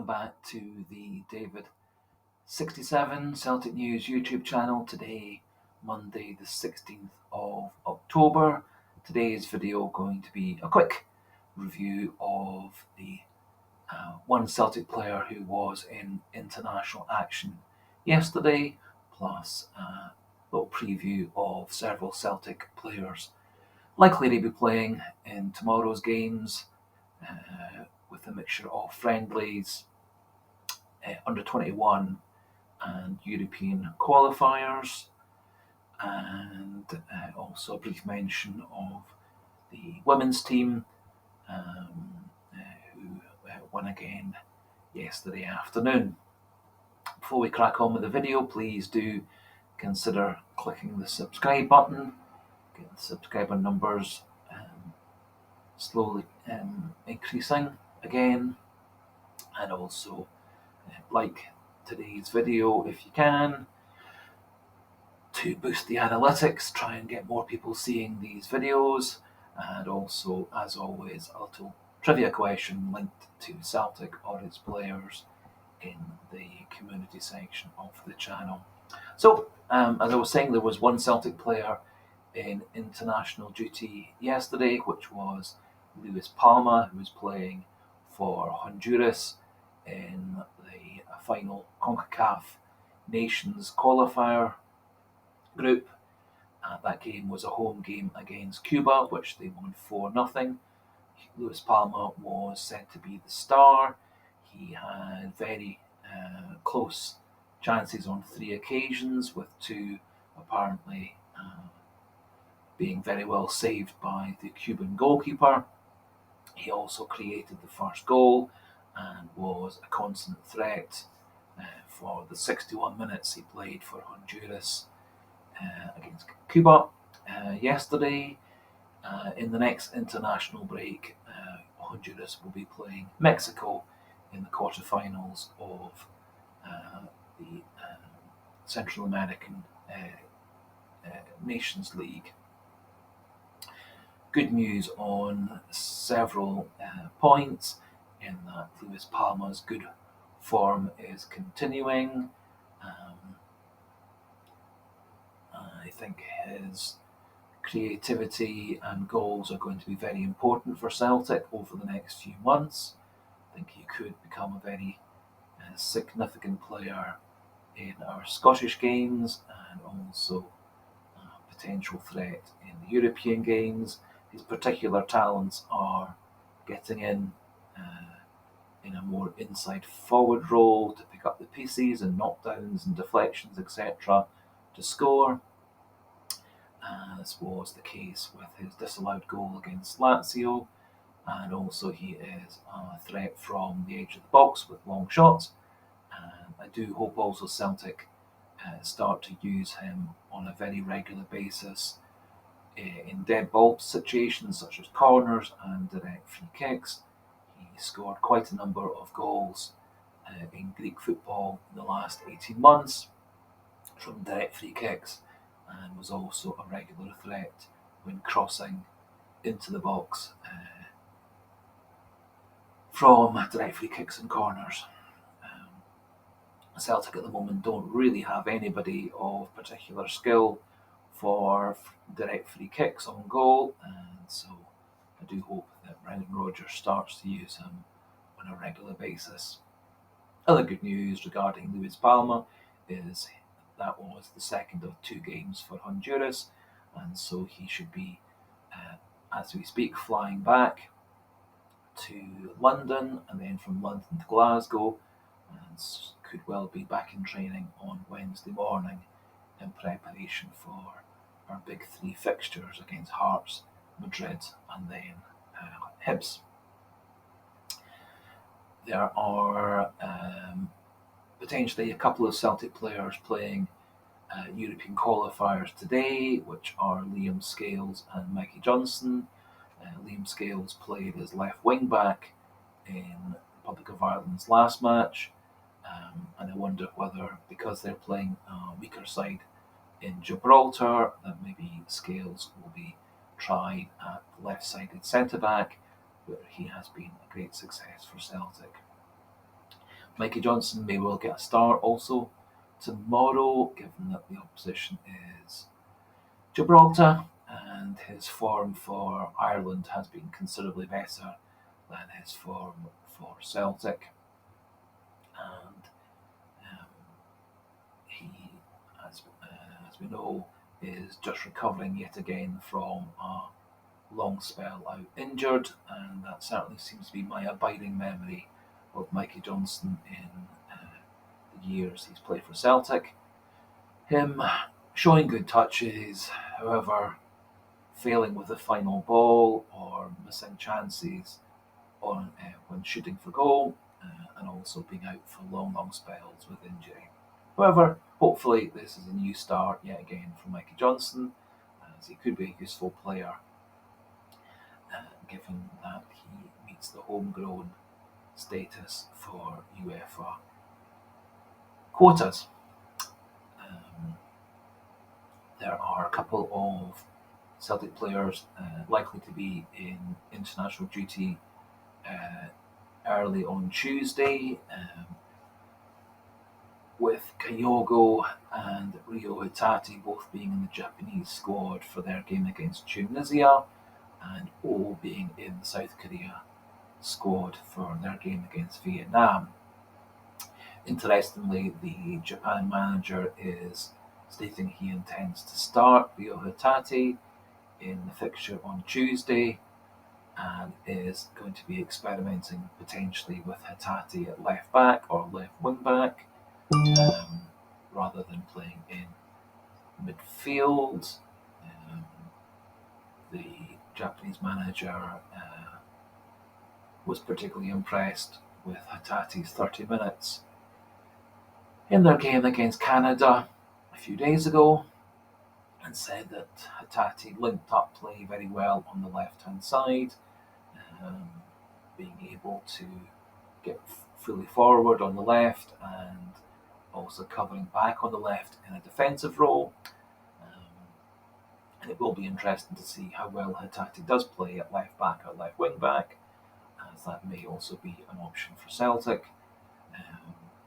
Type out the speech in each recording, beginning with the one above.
welcome back to the David67 Celtic News YouTube channel. Today, Monday the 16th of October. Today's video going to be a quick review of the one Celtic player who was in international action yesterday, plus a little preview of several Celtic players likely to be playing in tomorrow's games, with a mixture of friendlies, under 21 and European qualifiers, and also a brief mention of the women's team who won again yesterday afternoon. Before we crack on with the video, please do consider clicking the subscribe button. Get the subscriber numbers slowly increasing again, and also like today's video if you can, to boost the analytics, try and get more people seeing these videos. And also, as always, a little trivia question linked to Celtic or its players in the community section of the channel. So, as I was saying, there was one Celtic player in international duty yesterday, which was Palma, who was playing for Honduras in the final CONCACAF Nations qualifier group. That game was a home game against Cuba, which they won 4-0. Palma was said to be the star. He had very close chances on 3 occasions, with 2 apparently being very well saved by the Cuban goalkeeper. He also created the first goal and was a constant threat for the 61 minutes he played for Honduras against Cuba yesterday. In the next international break, Honduras will be playing Mexico in the quarterfinals of the Central American Nations League. Good news on several points, in that Palma's good form is continuing. I think his creativity and goals are going to be very important for Celtic over the next few months. I think he could become a very significant player in our Scottish games, and also a potential threat in the European games. His particular talents are getting in a more inside forward role to pick up the pieces and knockdowns and deflections, etc., to score, as was the case with his disallowed goal against Lazio. And also he is a threat from the edge of the box with long shots. And I do hope also Celtic start to use him on a very regular basis in dead ball situations such as corners and direct free kicks. He scored quite a number of goals in Greek football in the last 18 months from direct free kicks, and was also a regular threat when crossing into the box from direct free kicks and corners. Celtic at the moment don't really have anybody of particular skill for direct free kicks on goal, and so I do hope that Brendan Rodgers starts to use him on a regular basis. Other good news regarding Palma is that was the second of 2 games for Honduras, and so he should be, as we speak, flying back to London, and then from London to Glasgow, and could well be back in training on Wednesday morning in preparation for our big 3 fixtures against Hearts, Madrid, and then Hibs. There are potentially a couple of Celtic players playing European qualifiers today, which are Liam Scales and Mikey Johnston. Liam Scales played as left wing back in Republic of Ireland's last match, and I wonder whether, because they're playing a weaker side in Gibraltar, that maybe Scales will be tried at the left-sided centre-back, where he has been a great success for Celtic. Mikey Johnston may well get a start also tomorrow, given that the opposition is Gibraltar, and his form for Ireland has been considerably better than his form for Celtic. And he, as we know, is just recovering yet again from a long spell out injured, and that certainly seems to be my abiding memory of Mikey Johnston in the years he's played for Celtic. Him showing good touches, however, failing with the final ball or missing chances on when shooting for goal, and also being out for long spells with injury. However, hopefully this is a new start yet again for Mikey Johnston, as he could be a useful player, given that he meets the homegrown status for UEFA quotas. There are a couple of Celtic players likely to be in international duty early on Tuesday, with Kyogo and Hatate both being in the Japanese squad for their game against Tunisia, and O being in the South Korea squad for their game against Vietnam. Interestingly, the Japan manager is stating he intends to start Hatate in the fixture on Tuesday, and is going to be experimenting potentially with Hatate at left back or left wing back, rather than playing in midfield. The Japanese manager was particularly impressed with Hatate's 30 minutes in their game against Canada a few days ago, and said that Hatate linked up play very well on the left-hand side, being able to get fully forward on the left and also covering back on the left in a defensive role. And it will be interesting to see how well Hatate does play at left back or left wing back, as that may also be an option for Celtic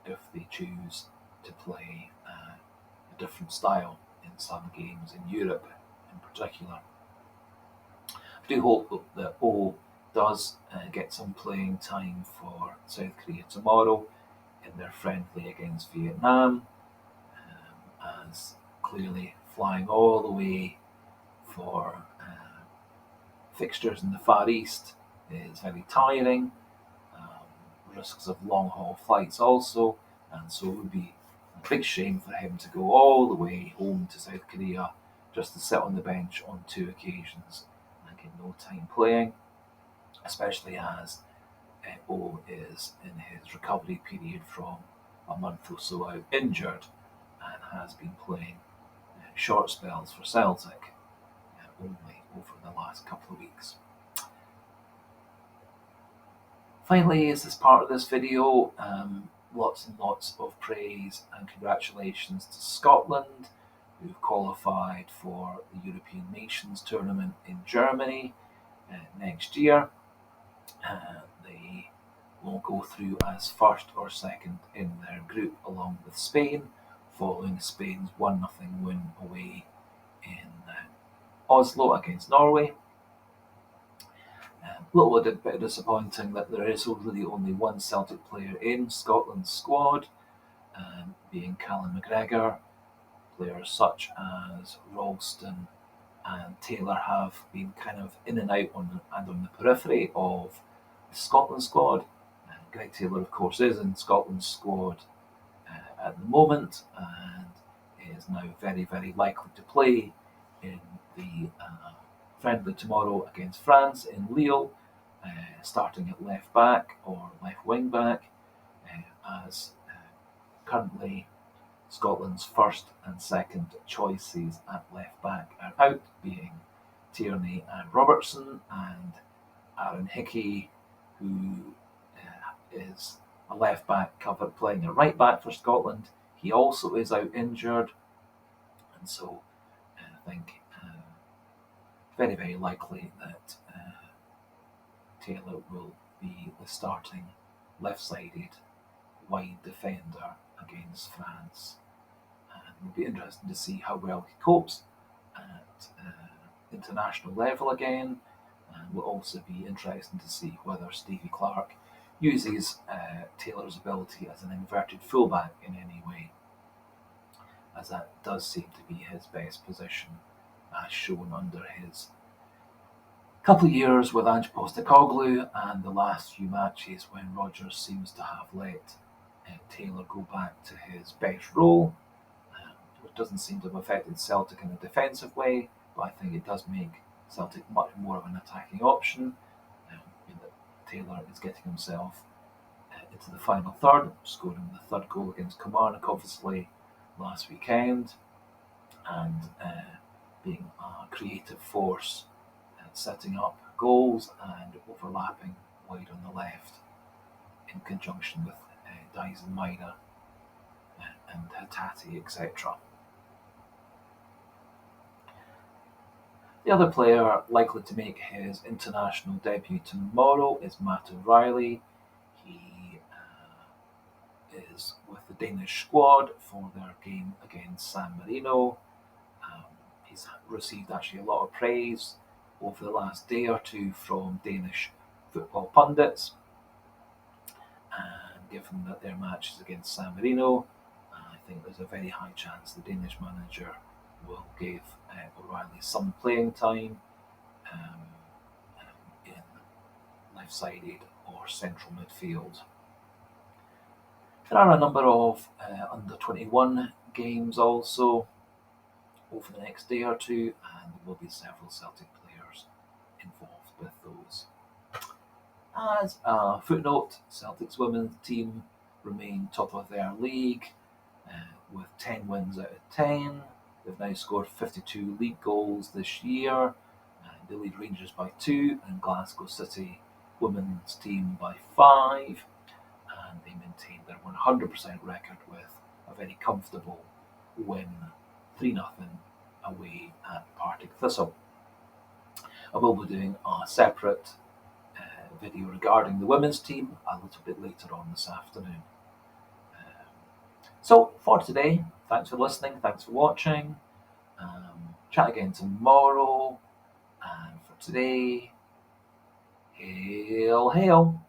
if they choose to play a different style in some games in Europe in particular. I do hope that O does get some playing time for South Korea tomorrow in their friendly against Vietnam, as clearly flying all the way for fixtures in the Far East is very tiring. Risks of long haul flights also, and so it would be a big shame for him to go all the way home to South Korea just to sit on the bench on 2 occasions and get no time playing, especially as O is in his recovery period from a month or so out injured and has been playing short spells for Celtic only over the last couple of weeks. Finally, as this part of this video, lots and lots of praise and congratulations to Scotland, who've qualified for the European Nations Tournament in Germany next year. They will go through as first or second in their group along with Spain, following Spain's 1-0 win away in Oslo against Norway. Little bit disappointing that there is really only one Celtic player in Scotland's squad, being Callum McGregor. Players such as Ralston and Taylor have been kind of in and out on the periphery of the Scotland squad. Greg Taylor, of course, is in Scotland's squad at the moment, and is now very, very likely to play in the friendly tomorrow against France in Lille, starting at left back or left wing back, as currently Scotland's first and second choices at left back are out, being Tierney and Robertson, and Aaron Hickey, who is a left back playing at right back for Scotland. He also is out injured, and so I think very, very likely that Taylor will be the starting left-sided wide defender against France. And it'll be interesting to see how well he copes at international level again. And will also be interesting to see whether Stevie Clarke uses Taylor's ability as an inverted fullback in any way, as that does seem to be his best position, as shown under his couple of years with Ange Postecoglou and the last few matches when Rodgers seems to have let Taylor go back to his best role, which doesn't seem to have affected Celtic in a defensive way, but I think it does make Celtic much more of an attacking option, in that Taylor is getting himself into the final third, scoring the third goal against Kilmarnock, obviously, last weekend, and being a creative force, setting up goals and overlapping wide on the left in conjunction with Dyson Mina and Hatate, etc. The other player likely to make his international debut tomorrow is Matt O'Reilly. He is with the Danish squad for their game against San Marino. He's received actually a lot of praise over the last day or two from Danish football pundits. And given that their match is against San Marino, I think there's a very high chance the Danish manager will give O'Reilly some playing time in left-sided or central midfield. There are a number of under-21 games also over the next day or two, and there will be several Celtic players involved with those. As a footnote, Celtic's women's team remain top of their league with 10 wins out of 10. They've now scored 52 league goals this year. They lead Rangers by 2 and Glasgow City women's team by 5. And they maintain their 100% record with a very comfortable win, 3-0 away at Partick Thistle. I will be doing a separate video regarding the women's team a little bit later on this afternoon. So for today, thanks for listening, thanks for watching. Chat again tomorrow. And for today, hail, hail.